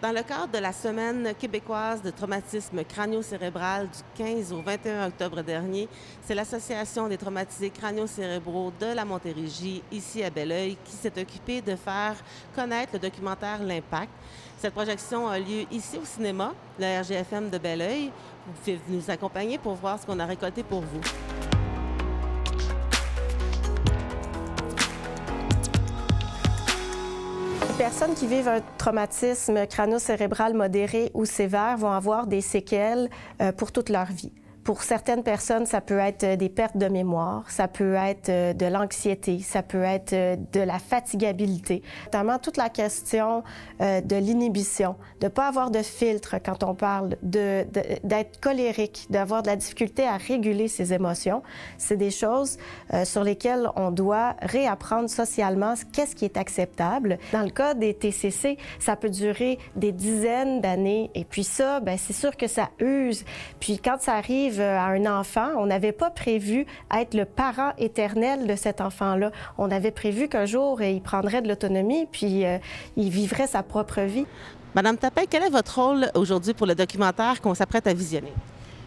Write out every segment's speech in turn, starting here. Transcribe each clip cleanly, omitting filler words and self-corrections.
Dans le cadre de la Semaine québécoise de traumatisme crânio-cérébral du 15 au 21 octobre dernier, c'est l'Association des traumatisés crânio-cérébraux de la Montérégie, ici à Belleuil, qui s'est occupée de faire connaître le documentaire L'Impact. Cette projection a lieu ici au cinéma, le RGFM de Belleuil. Vous pouvez nous accompagner pour voir ce qu'on a récolté pour vous. Les personnes qui vivent un traumatisme crânio-cérébral modéré ou sévère vont avoir des séquelles pour toute leur vie. Pour certaines personnes, ça peut être des pertes de mémoire, ça peut être de l'anxiété, ça peut être de la fatigabilité. Notamment toute la question de l'inhibition, de ne pas avoir de filtre quand on parle, d'être colérique, d'avoir de la difficulté à réguler ses émotions. C'est des choses sur lesquelles on doit réapprendre socialement qu'est-ce qui est acceptable. Dans le cas des TCC, ça peut durer des dizaines d'années et puis ça, bien, c'est sûr que ça use. Puis quand ça arrive à un enfant, on n'avait pas prévu être le parent éternel de cet enfant-là. On avait prévu qu'un jour, il prendrait de l'autonomie, puis il vivrait sa propre vie. Madame Tapin, quel est votre rôle aujourd'hui pour le documentaire qu'on s'apprête à visionner?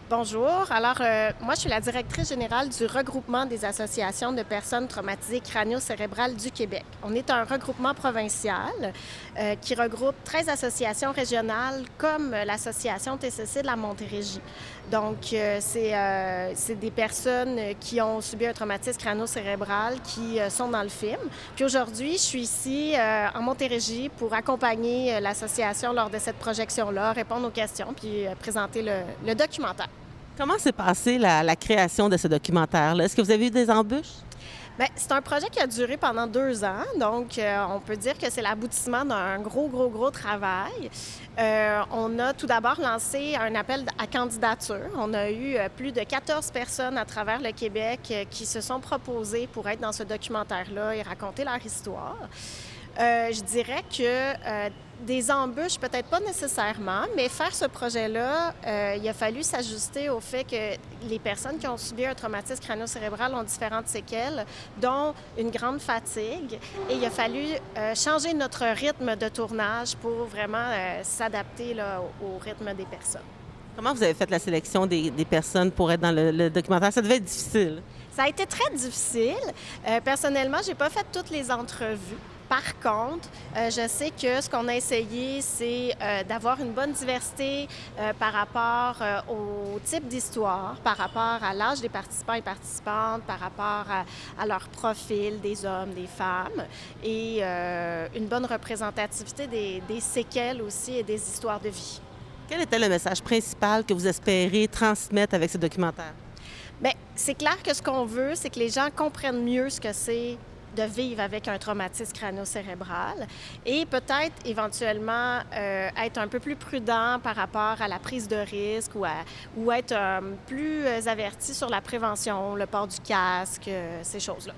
Bonjour. Alors, moi, je suis la directrice générale du regroupement des associations de personnes traumatisées crânio-cérébrales du Québec. On est un regroupement provincial qui regroupe 13 associations régionales comme l'association TCC de la Montérégie. Donc, c'est des personnes qui ont subi un traumatisme crânio-cérébral qui sont dans le film. Puis aujourd'hui, je suis ici en Montérégie pour accompagner l'association lors de cette projection-là, répondre aux questions puis présenter le documentaire. Comment s'est passée la création de ce documentaire-là? Est-ce que vous avez eu des embûches? Bien, c'est un projet qui a duré pendant 2 ans, donc on peut dire que c'est l'aboutissement d'un gros travail. On a tout d'abord lancé un appel à candidature. On a eu plus de 14 personnes à travers le Québec qui se sont proposées pour être dans ce documentaire-là et raconter leur histoire. Je dirais que des embûches, peut-être pas nécessairement, mais faire ce projet-là, il a fallu s'ajuster au fait que les personnes qui ont subi un traumatisme crânio-cérébral ont différentes séquelles, dont une grande fatigue. Et il a fallu changer notre rythme de tournage pour vraiment s'adapter là, au rythme des personnes. Comment vous avez fait la sélection des personnes pour être dans le documentaire? Ça devait être difficile. Ça a été très difficile. Personnellement, j'ai pas fait toutes les entrevues. Par contre, je sais que ce qu'on a essayé, c'est d'avoir une bonne diversité par rapport au type d'histoire, par rapport à l'âge des participants et participantes, par rapport à leur profil, des hommes, des femmes, et une bonne représentativité des séquelles aussi et des histoires de vie. Quel était le message principal que vous espérez transmettre avec ce documentaire? Bien, c'est clair que ce qu'on veut, c'est que les gens comprennent mieux ce que c'est de vivre avec un traumatisme crânio-cérébral et peut-être éventuellement être un peu plus prudent par rapport à la prise de risque ou être plus averti sur la prévention, le port du casque, ces choses-là.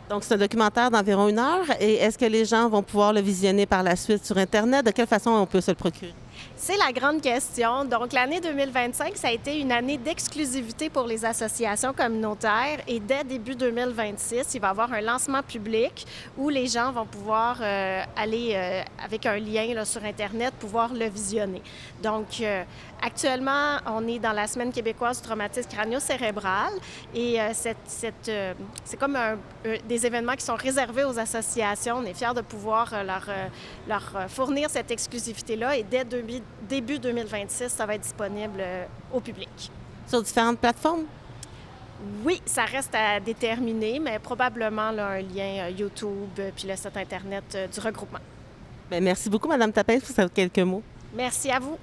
Donc, c'est un documentaire d'environ 1 heure. Et est-ce que les gens vont pouvoir le visionner par la suite sur Internet? De quelle façon on peut se le procurer? C'est la grande question. Donc, l'année 2025, ça a été une année d'exclusivité pour les associations communautaires et dès début 2026, il va y avoir un lancement public où les gens vont pouvoir aller avec un lien là, sur Internet, pouvoir le visionner. Donc, actuellement, on est dans la Semaine québécoise du traumatisme crânio-cérébral et c'est comme des événements qui sont réservés aux associations. On est fiers de pouvoir leur fournir cette exclusivité-là et dès début 2026, ça va être disponible au public. Sur différentes plateformes? Oui, ça reste à déterminer, mais probablement là, un lien YouTube puis le site Internet du regroupement. Bien, merci beaucoup, Mme Tapin, pour ces quelques mots. Merci à vous.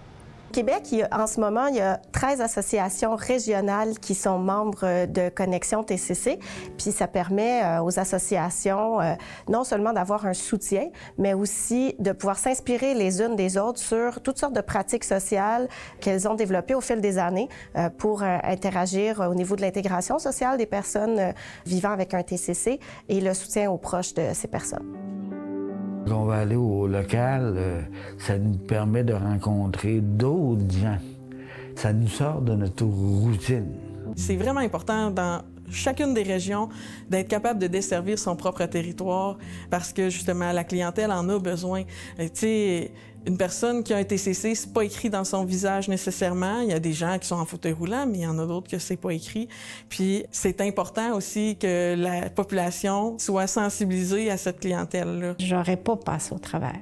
Au Québec, en ce moment, il y a 13 associations régionales qui sont membres de Connexion TCC. Puis ça permet aux associations non seulement d'avoir un soutien, mais aussi de pouvoir s'inspirer les unes des autres sur toutes sortes de pratiques sociales qu'elles ont développées au fil des années pour interagir au niveau de l'intégration sociale des personnes vivant avec un TCC et le soutien aux proches de ces personnes. Quand on va aller au local, ça nous permet de rencontrer d'autres gens. Ça nous sort de notre routine. C'est vraiment important dans chacune des régions d'être capable de desservir son propre territoire parce que justement la clientèle en a besoin. Tu sais, Une personne qui a un TCC, c'est pas écrit dans son visage nécessairement. Il y a des gens qui sont en fauteuil roulant, mais il y en a d'autres que c'est pas écrit. Puis c'est important aussi que la population soit sensibilisée à cette clientèle-là. J'aurais pas passé au travers.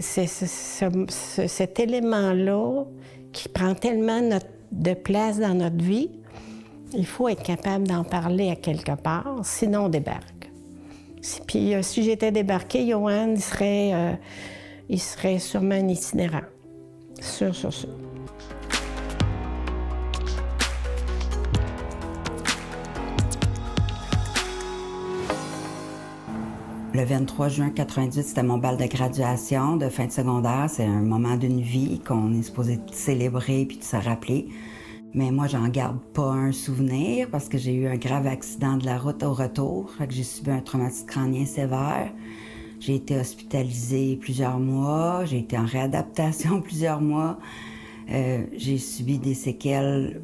C'est cet élément-là qui prend tellement de place dans notre vie. Il faut être capable d'en parler à quelque part, sinon on débarque. Puis si j'étais débarquée, Johan, il serait sûrement un itinérant. Sûr. Le 23 juin 1998, c'était mon bal de graduation de fin de secondaire. C'est un moment d'une vie qu'on est supposé célébrer puis de se rappeler. Mais moi, j'en garde pas un souvenir parce que j'ai eu un grave accident de la route au retour. Fait que j'ai subi un traumatisme crânien sévère. J'ai été hospitalisée plusieurs mois. J'ai été en réadaptation plusieurs mois. J'ai subi des séquelles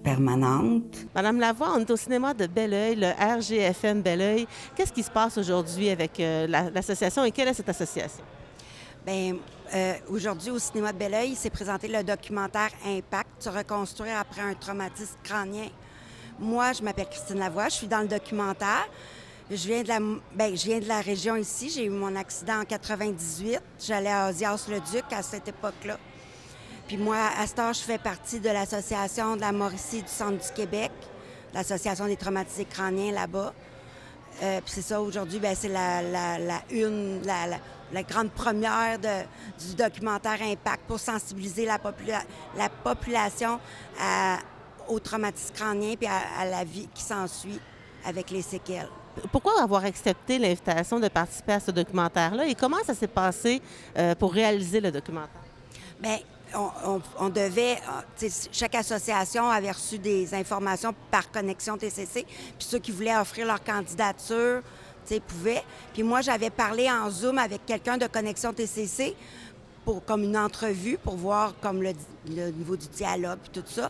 permanentes. Madame Lavoie, on est au cinéma de Belleuil, le RGFM Belleuil. Qu'est-ce qui se passe aujourd'hui avec l'association et quelle est cette association? Bien, aujourd'hui, au cinéma de Belleuil, s'est présenté le documentaire Impact, se reconstruire après un traumatisme crânien. Moi, je m'appelle Christine Lavoie, je suis dans le documentaire. Je viens de la région ici. J'ai eu mon accident en 98. J'allais à Ozias-le-Duc à cette époque-là. Puis moi, à cette heure, je fais partie de l'association de la Mauricie du Centre du Québec, l'association des traumatisés crâniens là-bas. Puis c'est ça, aujourd'hui, bien, c'est la grande première du documentaire Impact pour sensibiliser la population au traumatisme crânien puis à la vie qui s'ensuit avec les séquelles. Pourquoi avoir accepté l'invitation de participer à ce documentaire-là et comment ça s'est passé pour réaliser le documentaire? Bien, on devait, chaque association avait reçu des informations par connexion TCC, puis ceux qui voulaient offrir leur candidature, pouvaient. Puis moi, j'avais parlé en Zoom avec quelqu'un de connexion TCC comme une entrevue pour voir comme le niveau du dialogue puis tout ça.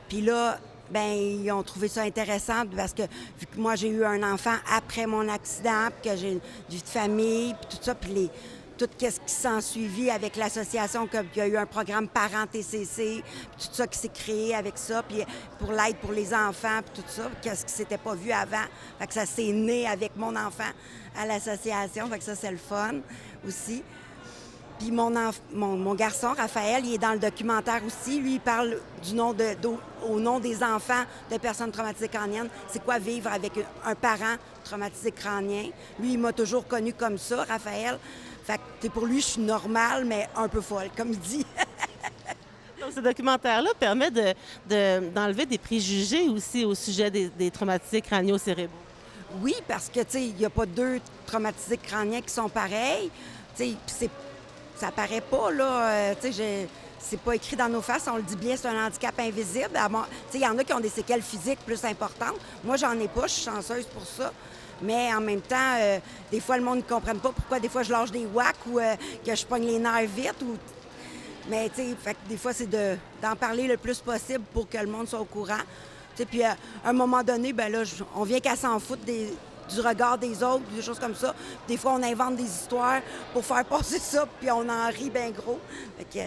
Puis là, bien, ils ont trouvé ça intéressant parce que vu que moi, j'ai eu un enfant après mon accident, puis que j'ai une vie de famille, puis tout ça, puis tout ce qui s'en suivi avec l'association, qu'il y a eu un programme Parents TCC, puis tout ça qui s'est créé avec ça, puis pour l'aide pour les enfants, puis tout ça, qu'est-ce qui s'était pas vu avant. Fait que ça s'est né avec mon enfant à l'association, fait que ça, c'est le fun aussi. Puis mon garçon, Raphaël, il est dans le documentaire aussi. Lui, il parle au nom des enfants de personnes traumatisées crâniennes. C'est quoi vivre avec un parent traumatisé crânien? Lui, il m'a toujours connue comme ça, Raphaël. Fait que pour lui, je suis normale, mais un peu folle, comme il dit. Donc, ce documentaire-là permet d'enlever des préjugés aussi au sujet des traumatisés crânio-cérébraux. Oui, parce que, tu sais, il n'y a pas deux traumatisés crâniens qui sont pareils. Tu sais, ça paraît pas, là. Tu sais, c'est pas écrit dans nos faces, on le dit bien, c'est un handicap invisible. Tu sais, il y en a qui ont des séquelles physiques plus importantes. Moi, j'en ai pas, je suis chanceuse pour ça. Mais en même temps, des fois, le monde ne comprenne pas pourquoi des fois je lâche des whacks ou que je pogne les nerfs vite. Mais tu sais, des fois, c'est d'en parler le plus possible pour que le monde soit au courant. Tu sais, puis à un moment donné, ben là, on vient qu'à s'en foutre du regard des autres, des choses comme ça. Des fois, on invente des histoires pour faire passer ça, puis on en rit bien gros. Fait que...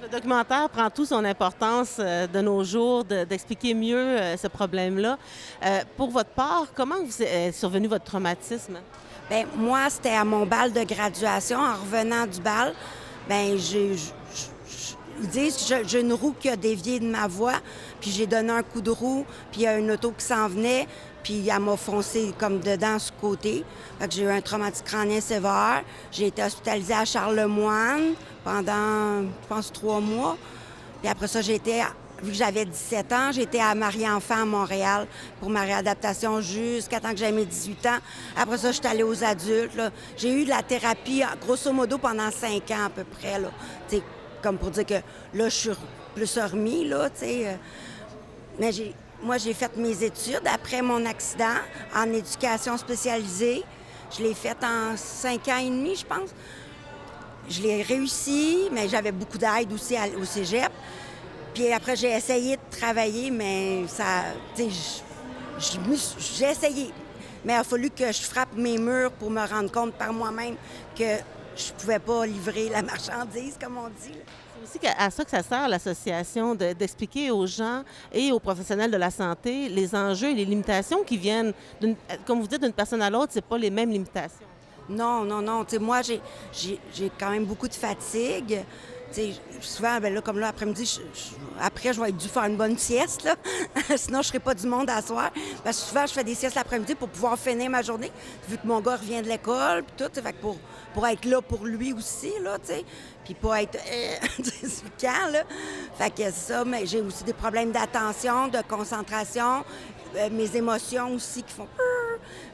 Le documentaire prend tout son importance de nos jours d'expliquer mieux ce problème-là. Pour votre part, comment est survenu votre traumatisme? Bien, moi, c'était à mon bal de graduation. En revenant du bal, bien, ils disent que j'ai une roue qui a dévié de ma voie, puis j'ai donné un coup de roue, puis il y a une auto qui s'en venait, puis elle m'a foncé comme dedans sur le côté. Fait que j'ai eu un traumatisme crânien sévère. J'ai été hospitalisée à Charlemagne pendant, je pense, 3 mois. Puis après ça, vu que j'avais 17 ans, j'étais à Marie-Enfant à Montréal pour ma réadaptation jusqu'à temps que j'aie mes 18 ans. Après ça, je suis allée aux adultes. Là. J'ai eu de la thérapie, grosso modo, pendant 5 ans à peu près. Là. Comme pour dire que là, je suis plus remis, là, tu sais. Mais moi, j'ai fait mes études après mon accident en éducation spécialisée. Je l'ai faite en 5 ans et demi, je pense. Je l'ai réussi, mais j'avais beaucoup d'aide aussi au cégep. Puis après, j'ai essayé de travailler, mais ça... Tu sais, j'ai essayé. Mais il a fallu que je frappe mes murs pour me rendre compte par moi-même que je pouvais pas livrer la marchandise, comme on dit, là. C'est aussi à ça que ça sert, l'association, d'expliquer aux gens et aux professionnels de la santé les enjeux et les limitations qui viennent, comme vous dites, d'une personne à l'autre, c'est pas les mêmes limitations. Non, non, non. Tu sais, moi, j'ai quand même beaucoup de fatigue. Tu sais, souvent, ben là, comme là, après-midi, après, je vais être dû faire une bonne sieste, là. Sinon, je ne serai pas du monde à soir. Parce que souvent, je fais des siestes l'après-midi pour pouvoir finir ma journée, vu que mon gars revient de l'école, puis tout. Fait que pour être là pour lui aussi, là, tu sais. Puis pas être suffocant, là. Fait que ça, mais j'ai aussi des problèmes d'attention, de concentration, mes émotions aussi qui font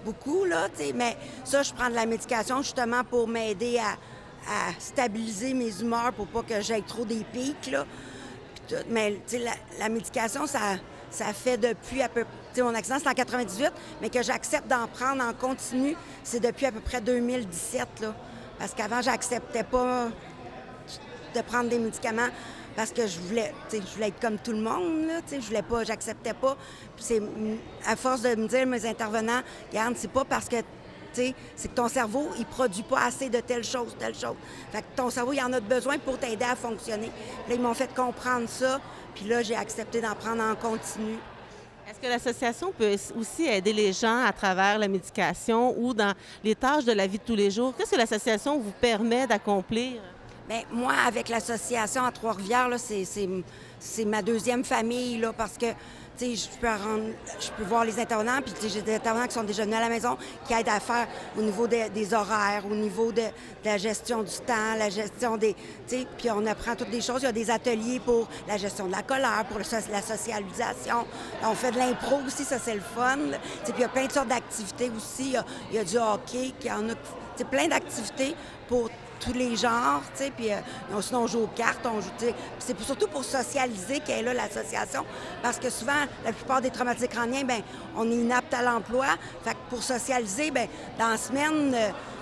beaucoup, là, tu sais. Mais ça, je prends de la médication justement pour m'aider à stabiliser mes humeurs pour pas que j'aille trop des pics, là. Puis mais, tu sais, la médication, ça fait depuis à peu près... Tu sais, mon accident, c'est en 98, mais que j'accepte d'en prendre en continu, c'est depuis à peu près 2017, là. Parce qu'avant, j'acceptais pas de prendre des médicaments parce que je voulais être comme tout le monde, là, tu sais, j'acceptais pas. Puis c'est à force de me dire, mes intervenants, regarde, c'est pas parce que c'est que ton cerveau, il produit pas assez de telle chose. Fait que ton cerveau, il en a besoin pour t'aider à fonctionner. Puis là, ils m'ont fait comprendre ça, puis là, j'ai accepté d'en prendre en continu. Est-ce que l'association peut aussi aider les gens à travers la médication ou dans les tâches de la vie de tous les jours? Qu'est-ce que l'association vous permet d'accomplir? Bien, moi, avec l'association à Trois-Rivières, là, c'est ma deuxième famille, là, parce que, tu sais, je peux voir les intervenants, puis j'ai des intervenants qui sont déjà venus à la maison, qui aident à faire au niveau des horaires, au niveau de la gestion du temps, la gestion des... Tu sais, puis on apprend toutes les choses. Il y a des ateliers pour la gestion de la colère, pour la socialisation. On fait de l'impro aussi, ça, c'est le fun. Tu sais, puis il y a plein de sortes d'activités aussi. Il y a du hockey, il y en a... Tu sais, plein d'activités pour tous les genres, tu sais, puis sinon on joue aux cartes, tu sais, c'est surtout pour socialiser qu'elle est là, l'association, parce que souvent, la plupart des traumatisés crâniens, bien, on est inapte à l'emploi, fait que pour socialiser, bien, dans la semaine,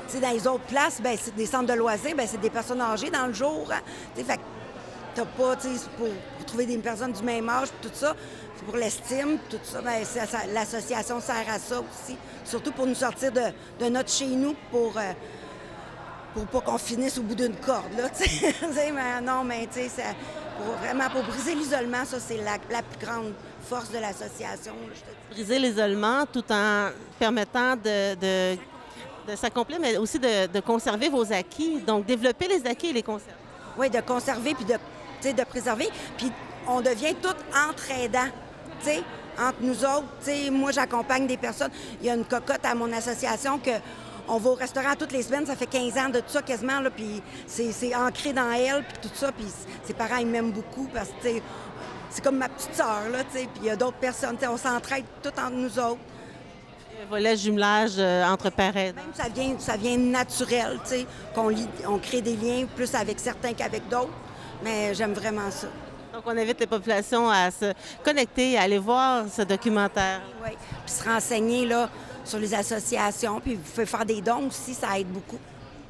tu sais, dans les autres places, bien, c'est des centres de loisirs, bien, c'est des personnes âgées dans le jour, hein, tu sais, fait que t'as pas, tu sais, pour trouver des personnes du même âge, tout ça, c'est pour l'estime, tout ça, bien, l'association sert à ça aussi, surtout pour nous sortir de notre chez nous, pour pas qu'on finisse au bout d'une corde, là, tu sais. Mais non, mais tu sais, pour briser l'isolement, ça, c'est la plus grande force de l'association, là, je te dis. Briser l'isolement tout en permettant de s'accomplir, mais aussi de conserver vos acquis. Donc, développer les acquis et les conserver. Oui, de conserver puis de préserver. Puis on devient tous entraidants, tu sais, entre nous autres. Tu sais, moi, j'accompagne des personnes. Il y a une cocotte à mon association que on va au restaurant toutes les semaines, ça fait 15 ans de tout ça quasiment, là, puis c'est ancré dans elle, puis tout ça, puis ses parents, ils m'aiment beaucoup parce que, tu sais, c'est comme ma petite sœur, là, tu sais, puis il y a d'autres personnes, tu sais, on s'entraide tout entre nous autres. Le volet jumelage entre pères et aidants. Même ça vient naturel, tu sais, on crée des liens plus avec certains qu'avec d'autres, mais j'aime vraiment ça. Donc, on invite les populations à se connecter, à aller voir ce documentaire. Oui, puis se renseigner, là, sur les associations, puis vous pouvez faire des dons aussi, ça aide beaucoup.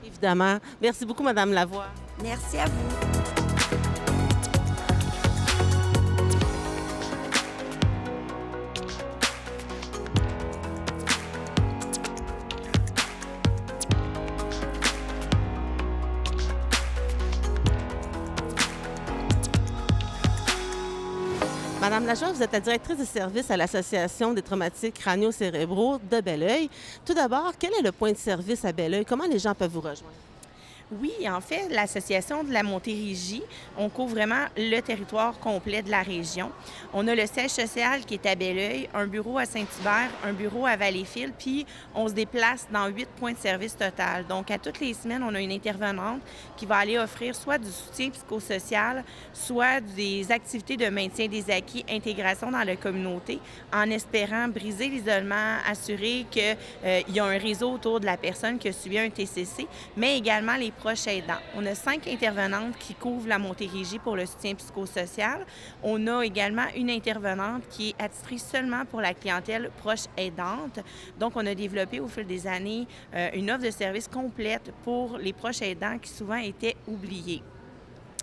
Évidemment. Merci beaucoup, Mme Lavoie. Merci à vous. Madame Lajoie, vous êtes la directrice de service à l'Association des traumatisés crânio-cérébraux de Belleuil. Tout d'abord, quel est le point de service à Belleuil? Comment les gens peuvent vous rejoindre? Oui, en fait, l'Association de la Montérégie, on couvre vraiment le territoire complet de la région. On a le siège social qui est à Belleuil, un bureau à Saint-Hubert, un bureau à Valleyfield, puis on se déplace dans 8 points de service total. Donc, à toutes les semaines, on a une intervenante qui va aller offrir soit du soutien psychosocial, soit des activités de maintien des acquis, intégration dans la communauté, en espérant briser l'isolement, assurer qu'il y a un réseau autour de la personne qui a subi un TCC, mais également les proches aidants. On a 5 intervenantes qui couvrent la Montérégie pour le soutien psychosocial. On a également une intervenante qui est attitrée seulement pour la clientèle proche aidante. Donc, on a développé au fil des années une offre de service complète pour les proches aidants qui souvent étaient oubliés.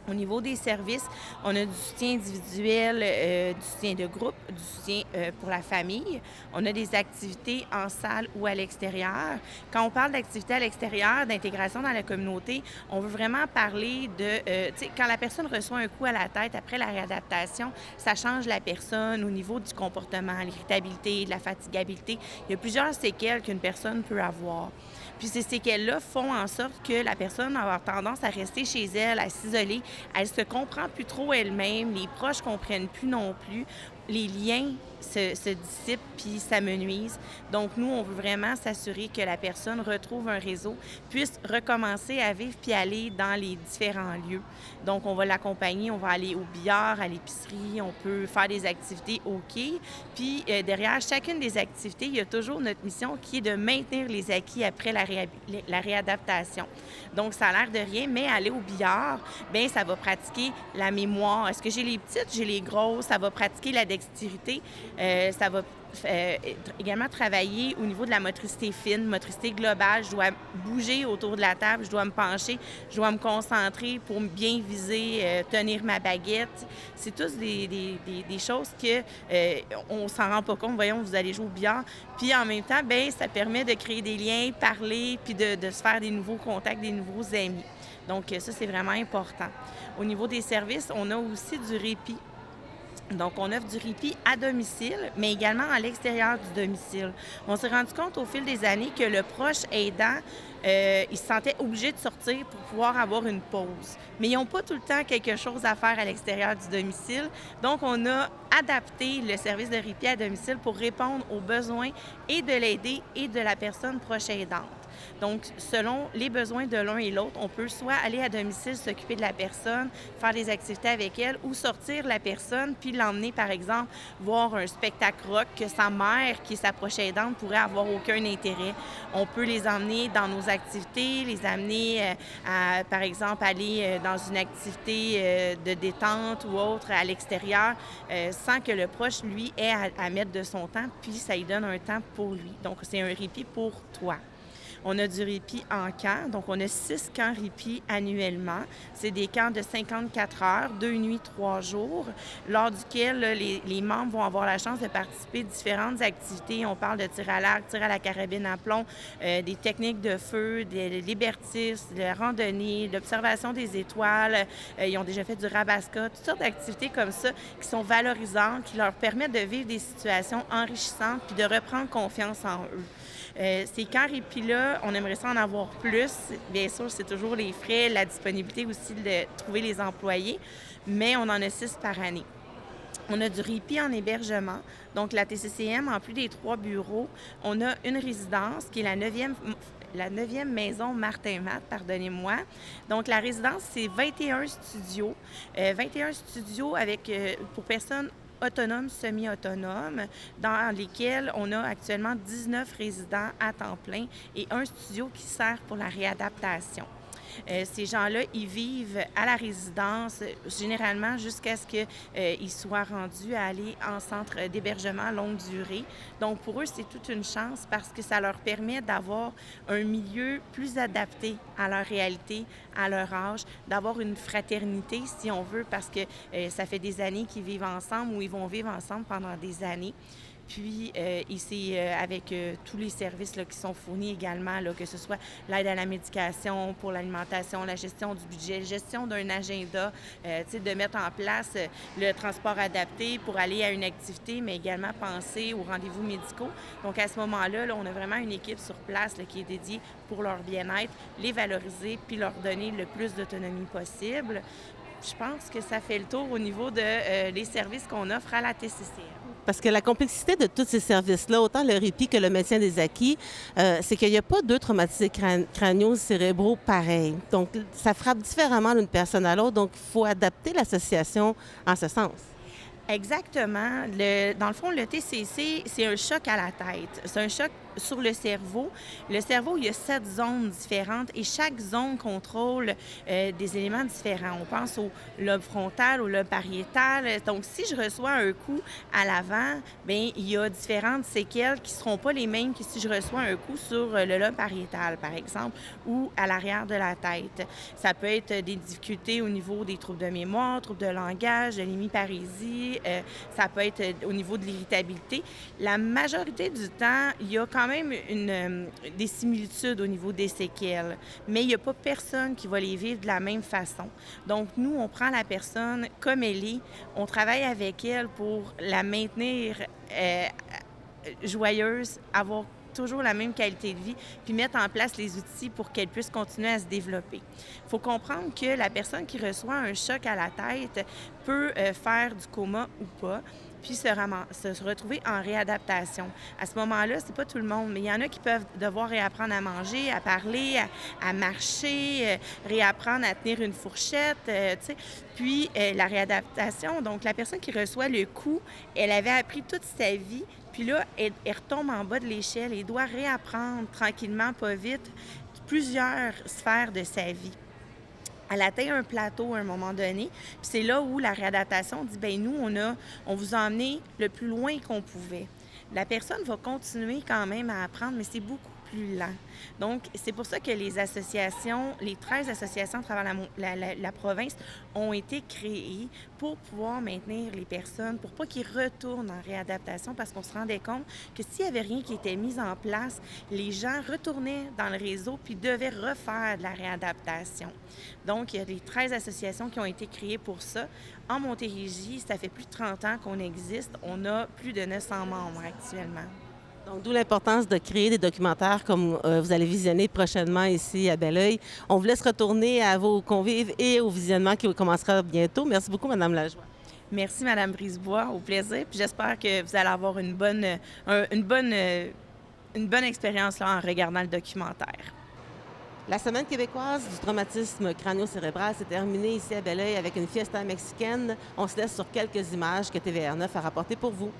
Au niveau des services, on a du soutien individuel, du soutien de groupe, du soutien pour la famille. On a des activités en salle ou à l'extérieur. Quand on parle d'activités à l'extérieur, d'intégration dans la communauté, on veut vraiment parler de... tu sais, quand la personne reçoit un coup à la tête après la réadaptation, ça change la personne au niveau du comportement, l'irritabilité, de la fatigabilité. Il y a plusieurs séquelles qu'une personne peut avoir. Puis ces séquelles-là font en sorte que la personne va avoir tendance à rester chez elle, à s'isoler. Elle se comprend plus trop elle-même, les proches ne comprennent plus non plus. Les liens se dissipent puis s'amenuisent. Donc, nous, on veut vraiment s'assurer que la personne retrouve un réseau, puisse recommencer à vivre puis aller dans les différents lieux. Donc, on va l'accompagner, on va aller au billard, à l'épicerie, on peut faire des activités au quai. Puis, derrière chacune des activités, il y a toujours notre mission qui est de maintenir les acquis après la réadaptation. Donc, ça a l'air de rien, mais aller au billard, bien, ça va pratiquer la mémoire. Est-ce que j'ai les petites, j'ai les grosses? Ça va pratiquer la dextérité. Ça va également travailler au niveau de la motricité fine, motricité globale. Je dois bouger autour de la table, je dois me pencher, je dois me concentrer pour bien viser, tenir ma baguette. C'est tous des choses que on s'en rend pas compte. Voyons, vous allez jouer au billard. Puis en même temps, bien, ça permet de créer des liens, parler, puis de se faire des nouveaux contacts, des nouveaux amis. Donc ça, c'est vraiment important. Au niveau des services, on a aussi du répit. Donc, on offre du répit à domicile, mais également à l'extérieur du domicile. On s'est rendu compte au fil des années que le proche aidant, il se sentait obligé de sortir pour pouvoir avoir une pause. Mais ils n'ont pas tout le temps quelque chose à faire à l'extérieur du domicile. Donc, on a adapté le service de répit à domicile pour répondre aux besoins et de l'aider et de la personne proche aidante. Donc, selon les besoins de l'un et l'autre, on peut soit aller à domicile, s'occuper de la personne, faire des activités avec elle ou sortir la personne puis l'emmener, par exemple, voir un spectacle rock que sa mère, qui est sa proche aidante, pourrait avoir aucun intérêt. On peut les emmener dans nos activités, les amener à, par exemple, aller dans une activité de détente ou autre à l'extérieur sans que le proche, lui, ait à mettre de son temps, puis ça lui donne un temps pour lui. Donc, c'est un répit pour toi. On a du répit en camp, donc on a 6 camps répit annuellement. C'est des camps de 54 heures, 2 nuits, 3 jours, lors duquel les membres vont avoir la chance de participer à différentes activités. On parle de tir à l'arc, tir à la carabine à plomb, des techniques de feu, des libertistes, de la randonnée, l'observation des étoiles. Ils ont déjà fait du rabasca, toutes sortes d'activités comme ça qui sont valorisantes, qui leur permettent de vivre des situations enrichissantes puis de reprendre confiance en eux. Ces camps répit-là, on aimerait ça en avoir plus. Bien sûr, c'est toujours les frais, la disponibilité aussi de trouver les employés, mais on en a 6 par année. On a du répit en hébergement. Donc, la TCCM, en plus des 3 bureaux, on a une résidence qui est la 9e maison Martin-Matt, pardonnez-moi. Donc, la résidence, c'est 21 studios. 21 studios avec, pour personnes autonomes, semi-autonomes, dans lesquels on a actuellement 19 résidents à temps plein et un studio qui sert pour la réadaptation. Ces gens-là, ils vivent à la résidence généralement jusqu'à ce qu'ils soient rendus à aller en centre d'hébergement longue durée. Donc, pour eux, c'est toute une chance parce que ça leur permet d'avoir un milieu plus adapté à leur réalité, à leur âge, d'avoir une fraternité, si on veut, parce que ça fait des années qu'ils vivent ensemble ou ils vont vivre ensemble pendant des années. Puis, ici, avec tous les services là, qui sont fournis également, là, que ce soit l'aide à la médication, pour l'alimentation, la gestion du budget, la gestion d'un agenda, de mettre en place le transport adapté pour aller à une activité, mais également penser aux rendez-vous médicaux. Donc, à ce moment-là, là, on a vraiment une équipe sur place là, qui est dédiée pour leur bien-être, les valoriser, puis leur donner le plus d'autonomie possible. Je pense que ça fait le tour au niveau des services qu'on offre à la TCCM. Parce que la complexité de tous ces services-là, autant le répit que le maintien des acquis, c'est qu'il n'y a pas 2 traumatisés crânio-cérébraux pareils. Donc, ça frappe différemment d'une personne à l'autre. Donc, il faut adapter l'association en ce sens. Exactement. Dans le fond, le TCC, c'est un choc à la tête. C'est un choc sur le cerveau, il y a 7 zones différentes et chaque zone contrôle des éléments différents. On pense au lobe frontal, au lobe pariétal. Donc, si je reçois un coup à l'avant, bien, il y a différentes séquelles qui ne seront pas les mêmes que si je reçois un coup sur le lobe pariétal, par exemple, ou à l'arrière de la tête. Ça peut être des difficultés au niveau des troubles de mémoire, troubles de langage, de l'hémiparésie, ça peut être au niveau de l'irritabilité. La majorité du temps, il y a quand même des similitudes au niveau des séquelles, mais il n'y a pas personne qui va les vivre de la même façon. Donc, nous, on prend la personne comme elle est, on travaille avec elle pour la maintenir joyeuse, avoir toujours la même qualité de vie, puis mettre en place les outils pour qu'elle puisse continuer à se développer. Il faut comprendre que la personne qui reçoit un choc à la tête peut faire du coma ou pas, puis se retrouver en réadaptation. À ce moment-là, c'est pas tout le monde, mais il y en a qui peuvent devoir réapprendre à manger, à parler, à marcher, réapprendre à tenir une fourchette, tu sais. Puis la réadaptation, donc la personne qui reçoit le coup, elle avait appris toute sa vie, puis là, elle retombe en bas de l'échelle et doit réapprendre tranquillement, pas vite, plusieurs sphères de sa vie. Elle atteint un plateau à un moment donné, puis c'est là où la réadaptation dit, bien nous, on vous a emmené le plus loin qu'on pouvait. La personne va continuer quand même à apprendre, mais c'est beaucoup plus lent. Donc, c'est pour ça que les 13 associations à travers la province ont été créées pour pouvoir maintenir les personnes, pour pas qu'ils retournent en réadaptation, parce qu'on se rendait compte que s'il n'y avait rien qui était mis en place, les gens retournaient dans le réseau puis devaient refaire de la réadaptation. Donc, il y a des 13 associations qui ont été créées pour ça. En Montérégie, ça fait plus de 30 ans qu'on existe. On a plus de 900 membres actuellement. Donc, d'où l'importance de créer des documentaires comme vous allez visionner prochainement ici à Belleuil. On vous laisse retourner à vos convives et au visionnement qui commencera bientôt. Merci beaucoup, Mme Lajoie. Merci, Mme Brisebois. Au plaisir. Puis j'espère que vous allez avoir une bonne expérience là, en regardant le documentaire. La Semaine québécoise du traumatisme crânio-cérébral s'est terminée ici à Belleuil avec une fiesta mexicaine. On se laisse sur quelques images que TVR9 a rapportées pour vous.